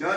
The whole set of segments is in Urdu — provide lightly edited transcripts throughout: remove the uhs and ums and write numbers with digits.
4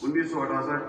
1968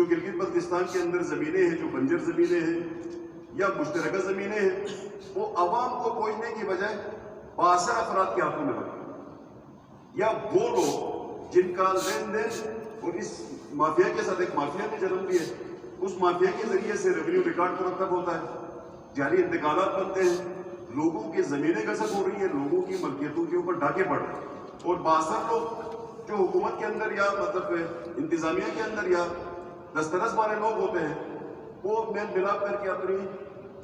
جو گلگت بلتستان کے اندر زمینیں ہیں، جو بنجر زمینیں ہیں یا مشترکہ زمینیں ہیں، وہ عوام کو پہنچنے کی بجائے بااثر افراد کے ہاتھوں میں رکھیں، یا وہ لوگ جن کا لین دین اور اس مافیا کے ساتھ ایک مافیا نے جنم لیا ہے، اس مافیا کے ذریعے سے ریونیو ریکارڈ مرتب ہوتا ہے، جعلی انتقالات بنتے ہیں، لوگوں کی زمینیں غصب ہو رہی ہیں، لوگوں کی ملکیتوں کے اوپر ڈاکے پڑ رہے ہیں، اور بااثر لوگ جو حکومت کے اندر یا مطلب انتظامیہ کے اندر یا دسترس والے لوگ ہوتے ہیں، وہ میل ملاپ کر کے اپنی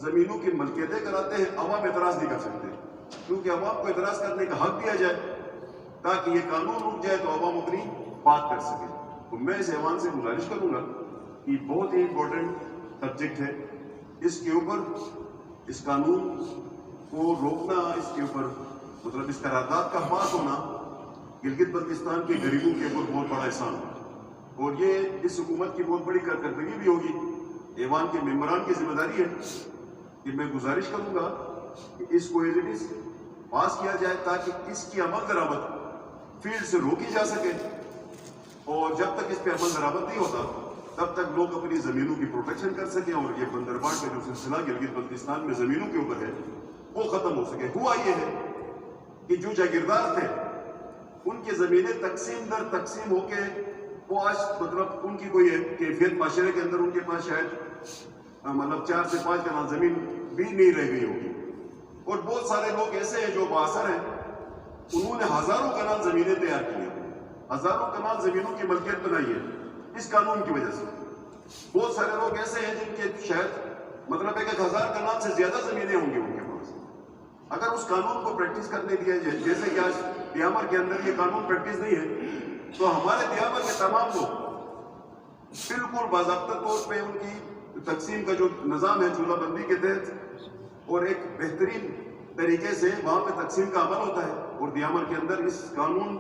زمینوں کی ملکیتیں کراتے ہیں۔ عوام اعتراض نہیں کر سکتے، کیونکہ عوام کو اعتراض کرنے کا حق دیا جائے تاکہ یہ قانون رک جائے تو عوام اپنی بات کر سکے۔ تو میں اس ایوان سے گزارش کروں گا کہ بہت ہی امپورٹنٹ سبجیکٹ ہے، اس کے اوپر اس قانون کو روکنا، اس کے اوپر مطلب اس قرارداد کا پاس ہونا گلگت بلتستان کے غریبوں کے اوپر بہت بڑا احسان ہے، اور یہ اس حکومت کی بہت بڑی کارکردگی بھی ہوگی۔ ایوان کے ممبران کی ذمہ داری ہے کہ میں گزارش کروں گا کہ اس کو ایز اٹ از پاس کیا جائے تاکہ اس کی عمل درآمد فیلڈ سے روکی جا سکے، اور جب تک اس پہ عمل درآمد نہیں ہوتا تب تک لوگ اپنی زمینوں کی پروٹیکشن کر سکیں، اور یہ بندرباٹ کا جو سلسلہ گلگت بلتستان میں زمینوں کے اوپر ہے وہ ختم ہو سکے۔ ہوا یہ ہے کہ جو جاگیردار تھے ان کی زمینیں تقسیم در تقسیم ہو کے وہ آج مطلب ان کی کوئی کیفیت معاشرے کے اندر ان کے پاس شاید مطلب 4 سے 5 کنال زمین بھی نہیں رہ گئی ہوگی، اور بہت سارے لوگ ایسے ہیں جو بااثر ہیں، انہوں نے ہزاروں کنال زمینیں تیار کی ہیں، ہزاروں کنال زمینوں کی ملکیت بنائی ہے اس قانون کی وجہ سے۔ بہت سارے لوگ ایسے ہیں جن کے شاید مطلب 1000 کنال سے زیادہ زمینیں ہوں گی ان کے پاس۔ اگر اس قانون کو پریکٹس کرنے دیا جائے، جیسے کہ آج دیامر کے اندر یہ قانون پریکٹس نہیں ہے، تو ہمارے دیامر کے تمام لوگ بالکل باضابطہ طور پہ ان کی تقسیم کا جو نظام ہے چولہا بندی کے تحت اور ایک بہترین طریقے سے وہاں پہ تقسیم کا عمل ہوتا ہے، اور دیامر کے اندر اس قانون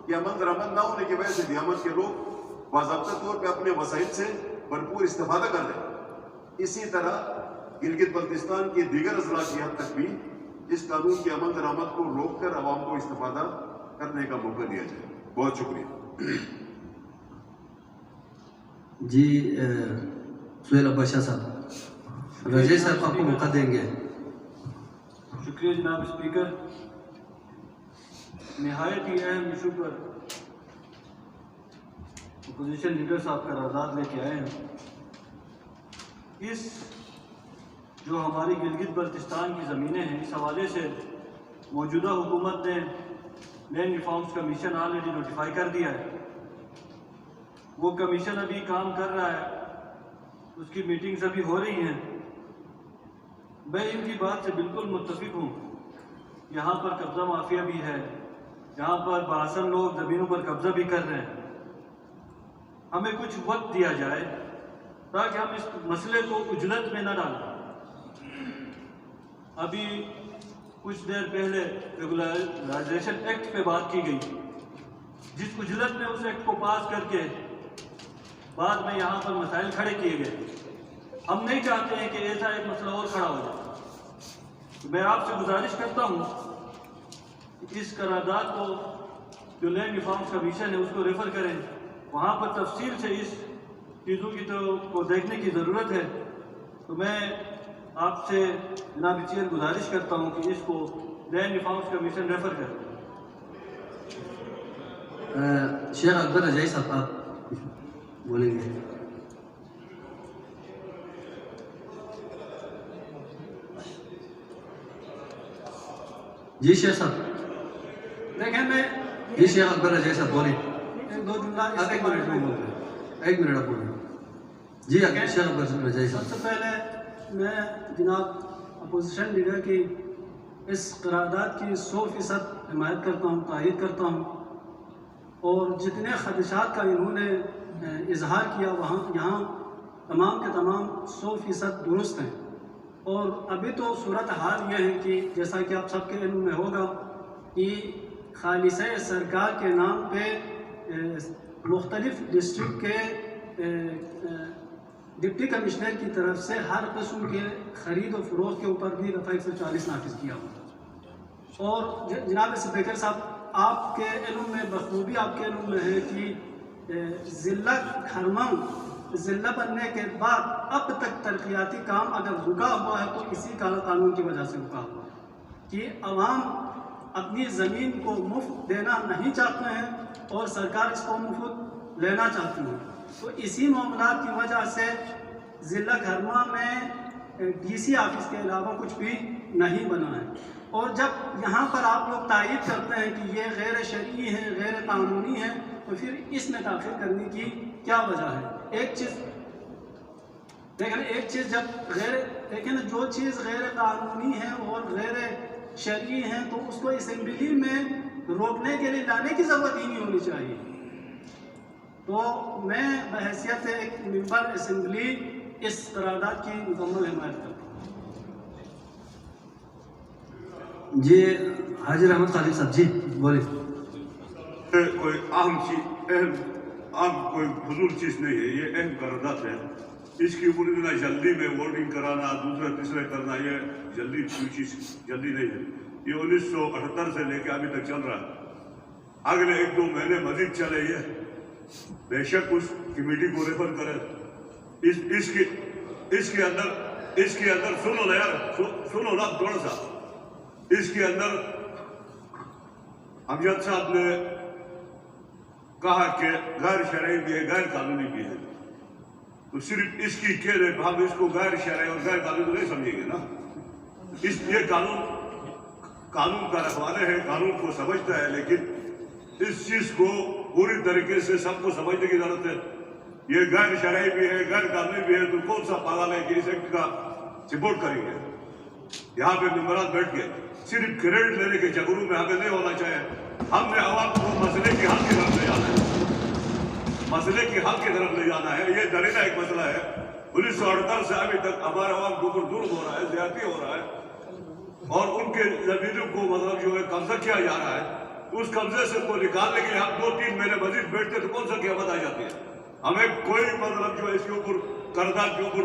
کے عمل درآمد نہ ہونے کی وجہ سے دیامر کے لوگ باضابطہ طور پہ اپنے وسائل سے بھرپور استفادہ کر رہے ہیں۔ اسی طرح گلگت بلتستان کے دیگر اضلاع کی حد تک بھی اس قانون کے عمل درآمد کو روک کر عوام کو استفادہ کرنے کا موقع دیا جائے۔ بہت شکریہ۔ جی سہیل عباس شاہ صاحب، رجے صاحب آپ کو موقع دیں گے۔ شکریہ جناب اسپیکر۔ نہایت ہی اہم ایشو پر اپوزیشن لیڈر صاحب قرارداد لے کے آئے ہیں۔ اس جو ہماری گلگت بلتستان کی زمینیں ہیں، اس حوالے سے موجودہ حکومت نے land reforms commission already notify کر دیا ہے۔ وہ کمیشن ابھی کام کر رہا ہے، اس کی میٹنگز ابھی ہو رہی ہیں۔ میں ان کی بات سے بالکل متفق ہوں۔ یہاں پر قبضہ مافیا بھی ہے، یہاں پر بااثر لوگ زمینوں پر قبضہ بھی کر رہے ہیں۔ ہمیں کچھ وقت دیا جائے تاکہ ہم اس مسئلے کو عجلت میں نہ ڈالیں۔ ابھی کچھ دیر پہلے ریگولرائزیشن ایکٹ پہ بات کی گئی، جس عجلت میں اس ایکٹ کو پاس کر کے بعد میں یہاں پر مسائل کھڑے کیے گئے۔ ہم نہیں چاہتے ہیں کہ ایسا ایک مسئلہ اور کھڑا ہو جائے۔ تو میں آپ سے گزارش کرتا ہوں کہ اس قرارداد کو جو لینڈ ریفارمز کمیشن ہے اس کو ریفر کریں، وہاں پر تفصیل سے اس چیزوں کی کو دیکھنے کی ضرورت ہے۔ تو میں آپ سے جناب چیئر گزارش کرتا ہوں کہ اس کو لینڈ ریفارمز کمیشن ریفر کریں۔ شیخ اکبر رجائی صاحب آپ بولیں گے۔ جی شیخ صاحب، دیکھیں میں جی شیخ اکبر رجائی صاحب بولیں۔ ایک دو جملہ آپ ایک منٹ میں بول رہے ہیں، 1 منٹ آپ بولیں۔ جی شیخ اکبر رجائی سب صاحب۔ سے پہلے میں جناب اپوزیشن لیڈر کی اس قرارداد کی 100% حمایت کرتا ہوں، تائید کرتا ہوں، اور جتنے خدشات کا انہوں نے اظہار کیا یہاں تمام کے تمام 100% درست ہیں۔ اور ابھی تو صورتحال یہ ہے کہ جیسا کہ آپ سب کے علم میں ہوگا کہ خالصہ سرکار کے نام پہ مختلف ڈسٹرکٹ کے ڈپٹی کمشنر کی طرف سے ہر قسم کے خرید و فروخت کے اوپر بھی دفعہ 140 نافذ کیا ہوا۔ اور جناب اسپیکر صاحب، آپ کے علم میں بخوبی آپ کے علم میں ہے کہ ضلع کھرمن ضلع بننے کے بعد اب تک ترقیاتی کام اگر رکا ہوا ہے تو اسی قانون کی وجہ سے رکا ہوا ہے کہ عوام اپنی زمین کو مفت دینا نہیں چاہتے ہیں اور سرکار اس کو مفت لینا چاہتی ہے. تو اسی معاملات کی وجہ سے ضلع گھرما میں ڈی سی آفس کے علاوہ کچھ بھی نہیں بنا ہے. اور جب یہاں پر آپ لوگ تائید کرتے ہیں کہ یہ غیر شرعی ہے، غیر قانونی ہے، تو پھر اس میں تاخیر کرنے کی کیا وجہ ہے؟ ایک چیز جب جو چیز غیر قانونی ہے اور غیر شرعی ہے تو اس کو اسمبلی میں روکنے کے لیے لانے کی ضرورت ہی نہیں ہونی چاہیے. تو میں بحیثیت ایک ممبر اسمبلی اس قرارداد کی مکمل حمایت کرتا ہوں. جی حاجی احمد خالد صاحب جی بولے. کوئی عام کوئی فضول چیز نہیں ہے، یہ اہم قرارداد ہے. اس کی اوپر اتنا جلدی میں ووٹنگ کرانا، دوسرے تیسرے کرنا، یہ جلدی نہیں ہے. یہ 1978 سے لے کے ابھی تک چل رہا ہے. اگلے 1-2 مہینے مزید چلے. یہ بے شک اس کمیٹی کو ریفر کرے. اس کے اندر سنو نا تھوڑا سا. اس کے اندر امجد صاحب نے کہا کہ غیر شرعی بھی ہے، غیر قانونی بھی ہے. تو صرف اس کی کہہ رہے ہم اس کو غیر شرعی اور غیر قانونی نہیں سمجھیں گے نا. یہ قانون کا رکھوانے ہے، قانون کو سمجھتا ہے، لیکن اس چیز کو پوری طریقے سے سب کو سمجھنے کی ضرورت ہے. یہ غیر شرعی بھی ہے، غیر قانونی بھی ہے، تو کون سا پاگل ہے کہ اس ایکٹ کا سپورٹ کریں گے؟ یہاں پہ ممبران بیٹھ کے صرف کریڈٹ لینے کے چکروں میں ہمیں نہیں ہونا چاہیے. ہم نے عوام کو مسئلے کے حل کی طرف لے جانا ہے. یہ درینہ ایک مسئلہ ہے. 1978 سے ابھی تک ہمارے عوام کے اوپر ظلم ہو رہا ہے، زیادتی ہو رہا ہے، اور ان کے زمینوں کو مطلب جو ہے قبضہ کیا جا رہا ہے. اس قبضے سے کو نکالنے کے لیے ہم 2-3 مہینے مزید بیٹھتے تو کون سا قیامت آ جاتی ہے. ہمیں کوئی مطلب جو ہے اس کے اوپر قرارداد کے اوپر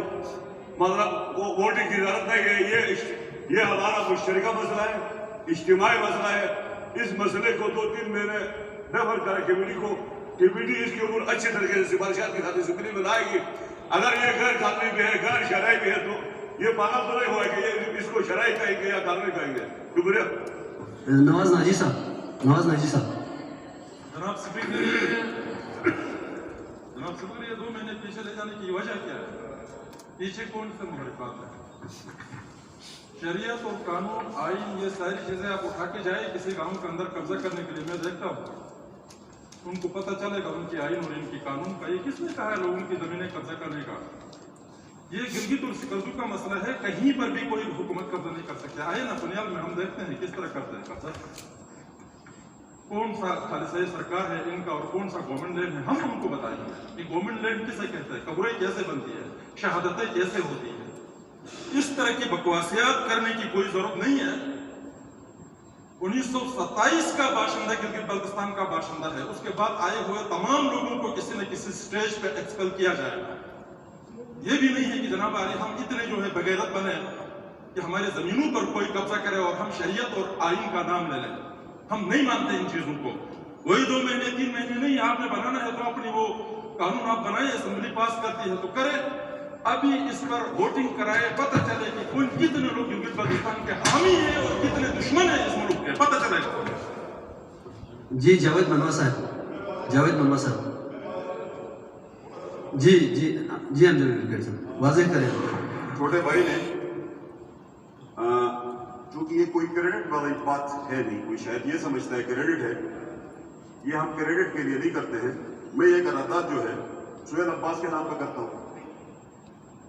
مطلب ووٹنگ کی ضرورت نہیں ہے. یہ ہمارا مشترکہ مسئلہ ہے، اجتماعی مسئلہ ہے. اس مسئلے کو 2-3 مہینے ریفر کرے کمیٹی کو. کمیٹی اس کے اوپر اچھے طریقے سے سفارشات کے ساتھ اسمبلی میں لائے گی. اگر یہ غیر قانونی بھی ہے، غیر شرعی بھی ہے، تو یہ پاگل تو نہیں ہوا کہ یہ اس کو شرعی کہیں گے یا قانونی کہیں گے. شکریہ. نواز ناجی صاحب. جناب سپیکر، یہ 2 مہینے پیچھے لے جانے کی وجہ کیا ہے؟ پیچھے کون سے مخالفات ہے؟ شریعت اور قانون، آئین، یہ ساری چیزیں آپ اٹھا کے جائے کسی گاؤں کے اندر قبضہ کرنے کے لیے. میں دیکھتا ہوں ان کو پتہ چلے گا ان کی آئین اور ان کی قانون کا. یہ کس نے کہا ہے لوگوں کی زمینیں قبضہ کرنے کا؟ یہ گلگت اور سکردو کا مسئلہ ہے. کہیں پر بھی کوئی حکومت قبضہ نہیں کر سکتے. آئے نا بنیاد میں ہم دیکھتے ہیں کس طرح کرتے ہیں قبضہ. کون سا خالصہ سرکار ہے ان کا اور کون سا گورنمنٹ لینڈ ہے. ہم ان کو بتائیں گے کہ گورنمنٹ لینڈ کسے کہتے ہیں، قبریں کیسے بنتی ہے، شہادتیں کیسے ہوتی ہیں. اس طرح کی بکواسیات کرنے کی کوئی ضرورت نہیں ہے. 1927 کا باشندہ گلگت بلتستان کا باشندہ ہے. اس کے بعد آئے ہوئے تمام لوگوں کو کسی نہ کسی سٹیج پہ ایکسپل کیا جائے گا. یہ بھی نہیں ہے کہ جناب عالی ہم اتنے جو ہے بغیرت بنے کہ ہمارے زمینوں پر کوئی قبضہ کرے اور ہم شریعت اور آئین کا نام لے لیں. ہم نہیں مانتے ان چیزوں کو. وہی 2 مہینے 3 مہینے نہیں، آپ نے بنانا ہے تو اپنی وہ قانون آپ بنائے، اسمبلی پاس کرتی ہے تو کرے. ابھی اس پر ووٹنگ کرائے، پتہ چلے کہ کون کتنے لوگ گلگت بلتستان کے حامی ہیں اور کتنے دشمن ہیں اس ملک کے، پتہ چلے گا. جی جاوید منوا صاحب. جی صاحب واضح کریں. چھوٹے بھائی نے چونکہ یہ کوئی کریڈٹ والی بات ہے نہیں، کوئی شاید یہ سمجھتا ہے کریڈٹ ہے. یہ ہم کریڈٹ کے لیے نہیں کرتے ہیں. میں یہ قرارداد جو ہے سہیل عباس کے نام پہ کرتا ہوں.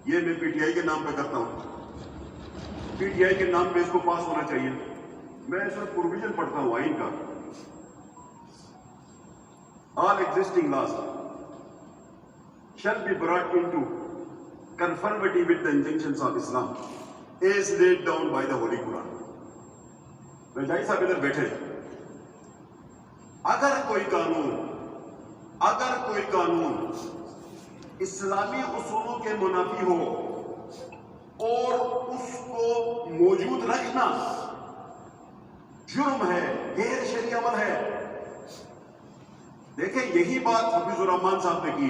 یہ میں پی ٹی آئی کے نام پہ کرتا ہوں. پی ٹی آئی کے نام پہ اس کو پاس ہونا چاہیے. میں اس وقت پروویژن پڑھتا ہوں آئین کا. All existing laws shall be brought into conformity with the injunctions of Islam as laid down by the Holy Quran. رجائی صاحب ادھر بیٹھے. اگر کوئی قانون اسلامی اصولوں کے منافی ہو اور اس کو موجود رکھنا جرم ہے، غیر شرعی عمل ہے. دیکھیں یہی بات حفیظ الرحمان صاحب نے کی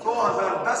2010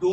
2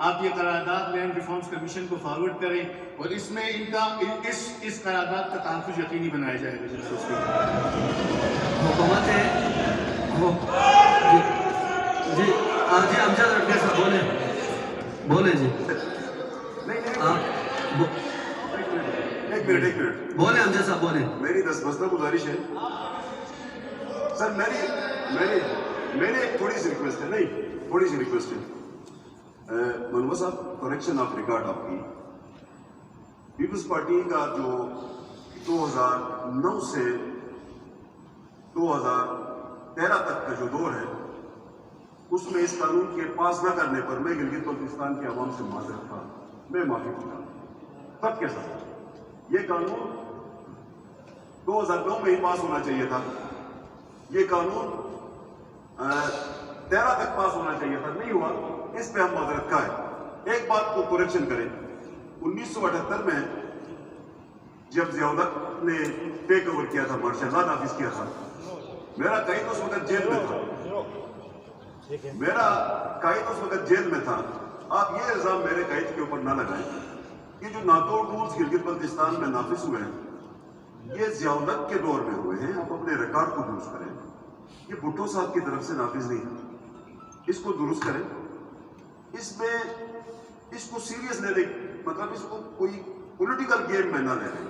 آپ یہ قرارداد لینڈ ریفارمز کمیشن کو فارورڈ کریں اور اس میں ان کا اس قرارداد کا تحفظ یقینی بنایا جائے گا جناب اسپیکر۔ حکومت ہے جی جی امجد رکھے صاحب بولیں جی آپ ایک منٹ بولیں امجد صاحب بولیں۔ میری دستبستہ گزارش ہے سر، میری ایک تھوڑی سی ریکویسٹ ہے، نہیں تھوڑی سی ریکویسٹ ہے منور صاحب، کریکشن آف ریکارڈ آپ کی پیپلز پارٹی کا جو 2009 سے 2013 تک کا جو دور ہے اس میں اس قانون کے پاس نہ کرنے پر میں گلگت بلتستان کے عوام سے معذرت تھا، میں معافی چاہتا ہوں۔ تب کیسا یہ قانون 2009 میں ہی پاس ہونا چاہیے تھا، یہ قانون 13 تک پاس ہونا چاہیے تھا، نہیں ہوا، اس پہ ہم معذرت کا ہے۔ ایک بات کو کریکشن کریں، 1978 میں جب ضیاء الحق نے ٹیک اوور کیا تھا، مارشل لا نافذ کیا تھا، میرا قائد اس وقت جیل میں تھا، آپ یہ الزام میرے قائد کے اوپر نہ لگائیں کہ جو ناتوڑ رولز گلگت بلتستان میں نافذ ہوئے ہیں یہ ضیاء الحق کے دور میں ہوئے ہیں، آپ اپنے ریکارڈ کو درست کریں، یہ بھٹو صاحب کی طرف سے نافذ نہیں ہے، اس کو درست کریں، اس میں اس کو سیریس لے لیں، مطلب اس کو کوئی پولیٹیکل گیم میں نہ لے لیں۔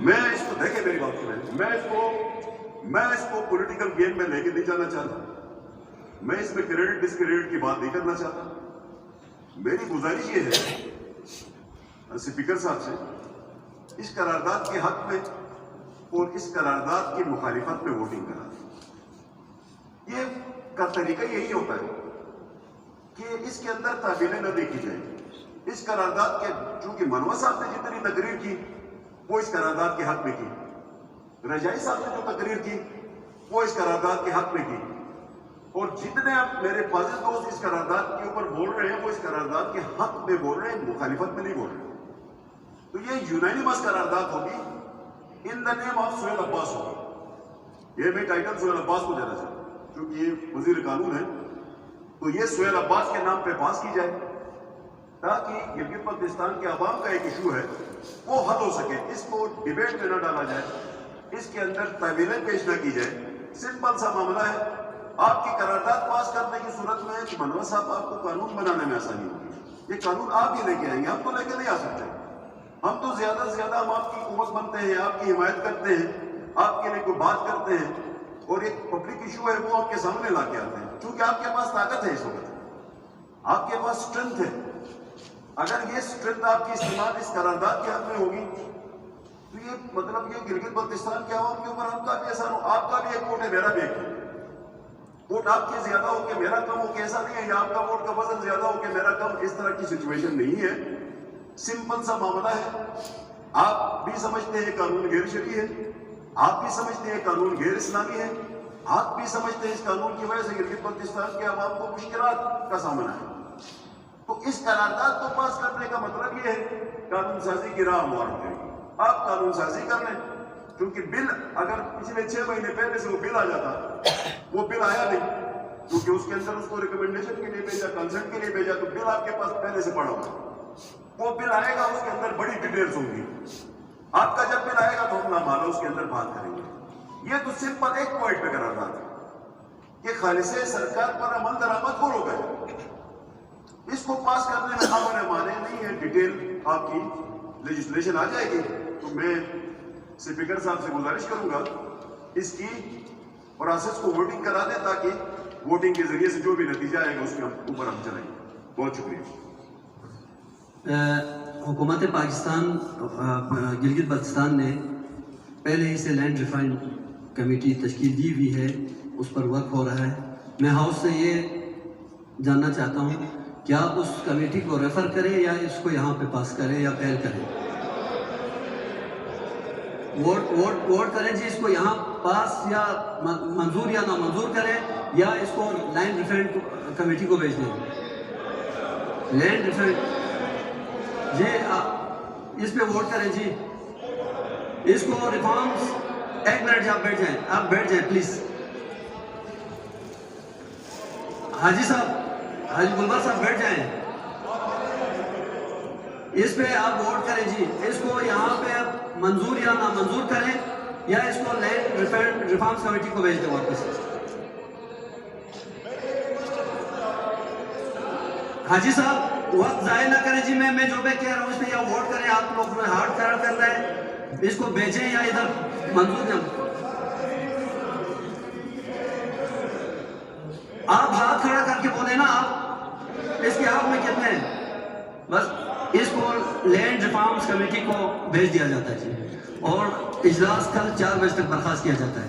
میں اس کو دیکھیں میری بات سنیں، میں اس کو پولیٹیکل گیم میں لے کے نہیں جانا چاہتا، میں اس میں کریڈٹ ڈس کریڈٹ کی بات نہیں کرنا چاہتا۔ میری گزارش یہ ہے اسپیکر صاحب سے، اس قرارداد کے حق میں اور اس قرارداد کی مخالفت میں ووٹنگ کرا دیں۔ یہ کا طریقہ یہی ہوتا ہے کہ اس کے اندر تعبیریں نہ دیکھی جائیں۔ اس قرارداد کے چونکہ منور صاحب نے جتنی تقریر کی وہ اس قرارداد کے حق میں کی، رجائی صاحب نے جو تقریر کی وہ اس قرارداد کے حق میں کی، اور جتنے اب میرے فاضل دوست اس قرارداد کے اوپر بول رہے ہیں وہ اس قرارداد کے حق میں بول رہے ہیں، مخالفت میں نہیں بول رہے۔ تو یہ یونانیمس قرارداد ہوگی، ان دا نیم آف سہیل عباس ہوگی۔ یہ میں ٹائٹل سہیل عباس کو دینا چاہتا ہوں کیونکہ یہ وزیر قانون ہے، تو یہ سہیل عباس کے نام پہ پاس کی جائے تاکہ گلگت بلتستان کے عوام کا ایک ایشو ہے وہ حل ہو سکے، اس کو ڈیبیٹ میں نہ ڈالا جائے، اس کے اندر تعویلیں پیش نہ کی جائے۔ سمپل سا معاملہ ہے، آپ کی قرارداد پاس کرنے کی صورت میں کہ منور صاحب آپ کو قانون بنانے میں آسانی ہوگی، یہ قانون آپ ہی لے کے آئیں گے، ہم تو لے کے نہیں آ سکتے، ہم تو زیادہ سے زیادہ ہم آپ کی قوت بنتے ہیں، آپ کی حمایت کرتے ہیں، آپ کے لیے کوئی بات کرتے ہیں، اور ایک پبلک ایشو ہے وہ آپ کے سامنے لا کے آتے ہیں، کیونکہ آپ کے پاس طاقت ہے، اس وقت آپ کے پاس اسٹرینتھ ہے۔ اگر یہ اسٹرینتھ آپ کی استعمال اس قرارداد کے حق میں ہوگی تو یہ مطلب یہ گلگت بلتستان کے عوام کے اوپر ہم کا بھی اثر ہو، آپ کا بھی ایک ووٹ ہے، میرا بھی ایک ہے، ووٹ آپ کے زیادہ ہو کہ میرا کم ہو کہ ایسا نہیں ہے، یا آپ کا ووٹ کا وزن زیادہ ہو کہ میرا کم، اس طرح کی سچویشن نہیں ہے، سمپل سا معاملہ ہے۔ آپ بھی سمجھتے ہیں قانون غیر شرعی ہے، آپ بھی سمجھتے ہیں قانون غیر اسلامی ہے، آپ بھی سمجھتے ہیں اس قانون کی وجہ سے گلگت بلتستان کے عوام کو مشکلات کا سامنا ہے، تو اس قرارداد کو پاس کرنے کا مطلب یہ ہے قانون سازی کی راہ ہموار ہو جائے گی۔ آپ قانون سازی کر لیں، کیونکہ بل اگر پچھلے 6 مہینے پہلے سے وہ بل آ جاتا، وہ بل آیا نہیں کیونکہ اس کے اندر اس کو ریکمنڈیشن کے لیے بھیجا، کنسنٹ کے لیے بھیجا، تو بل آپ کے پاس پہلے سے پڑا ہوگا، وہ بل آئے گا، اس کے اندر بڑی ڈیٹیلز ہوں گی، آپ کا جب بل آئے گا تو ہم نامعلوم اس کے اندر بات کریں گے۔ یہ تو سمپل ایک پوائنٹ پہ قرارداد ہے کہ خالص سرکار پر عمل درآمد ہو گئے، اس کو پاس کرنے میں ہمارے مانے نہیں ہے، ڈیٹیل آپ کی لیجسلیشن آ جائے گی، تو میں اسپیکر صاحب سے گزارش کروں گا اس کی پروسیس کو ووٹنگ کرا دیں تاکہ ووٹنگ کے ذریعے سے جو بھی نتیجہ آئے گا اس کے اوپر ہم چلیں گے۔ بہت شکریہ۔ حکومت پاکستان گلگت بلتستان نے پہلے ہی سے لینڈ ریفائن کمیٹی تشکیل دی ہوئی ہے، اس پر ورک ہو رہا ہے۔ میں ہاؤس سے یہ جاننا چاہتا ہوں کہ آپ اس کمیٹی کو ریفر کریں یا اس کو یہاں پہ پاس کریں یا پہل کریں؟ ووٹ کریں جی، اس کو یہاں پاس یا منظور یا نامنظور کریں، یا اس کو لینڈ ریفائن کمیٹی کو بھیج دیں۔ لینڈ ریفائن جی اس پہ ووٹ کریں جی، اس کو ریفارمز ایک منٹ جی، آپ بیٹھ جائیں پلیز۔ حاجی صاحب، حاجی گلبر صاحب بیٹھ جائیں، اس پہ آپ ووٹ کریں جی، اس کو یہاں پہ منظور یا نامنظور کریں یا اس کو لینڈ ریفارمز کمیٹی کو بھیج دیں واپس۔ حاجی صاحب وقت ضائع نہ کریں جی، میں جو بھی کہہ رہا ہوں اس پہ یا ووٹ کریں، آپ لوگ ہاتھ کھڑا کر رہے ہیں، اس کو بھیجیں یا ادھر منظور نہ، آپ ہاتھ کھڑا کر کے بولیں نا، آپ اس کے حق میں کتنے ہیں، بس اس کو لینڈ ریفارمز کمیٹی کو بھیج دیا جاتا ہے جی، اور اجلاس کل 4 بجے تک برخاست کیا جاتا ہے۔